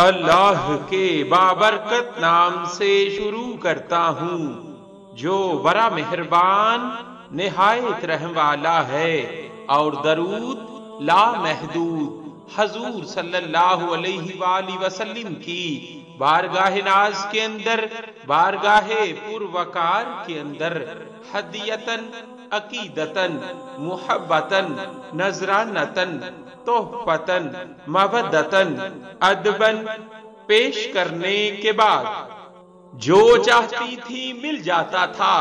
اللہ کے بابرکت نام سے شروع کرتا ہوں جو بڑا مہربان نہایت رحم والا ہے، اور درود لامحدود حضور صلی اللہ علیہ وآلہ وسلم کی بارگاہ ناز کے اندر، بارگاہ پروقار کے اندر ہدیتاً، عقیدتاً، محبتاً، نذرانتاً، تحفتاً، مودتاً، ادباً پیش کرنے کے بعد جو چاہتی تھی مل جاتا تھا،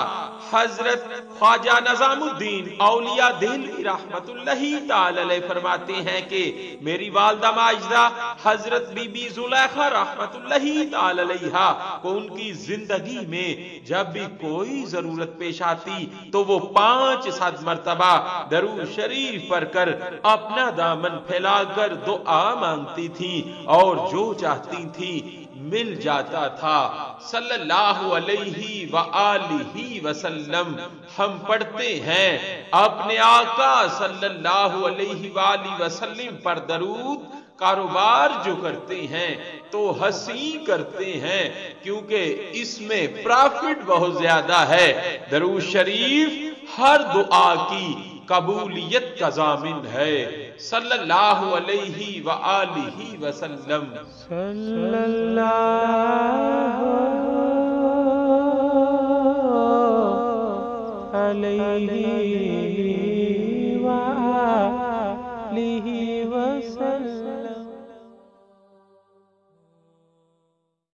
حضرت خواجہ نظام الدین اولیاء دہلوی رحمت اللہ تعالی علیہ فرماتے ہیں کہ میری والدہ ماجدہ حضرت بی بی زلیخا رحمت اللہ تعالی علیہ کو ان کی زندگی میں جب بھی کوئی ضرورت پیش آتی تو وہ 500 مرتبہ درود شریف پڑھ کر اپنا دامن پھیلا کر دعا مانگتی تھی، اور جو چاہتی تھی مل جاتا تھا صلی اللہ علیہ وآلہ وسلم۔ ہم پڑھتے ہیں اپنے آقا صلی اللہ علیہ وآلہ وسلم پر درود، کاروبار جو کرتے ہیں تو ہنسی کرتے ہیں، کیونکہ اس میں پرافٹ بہت زیادہ ہے۔ درود شریف ہر دعا کی قبولیت کا ضامن ہے، صلی اللہ علیہ وآلہ وسلم۔ صلی اللہ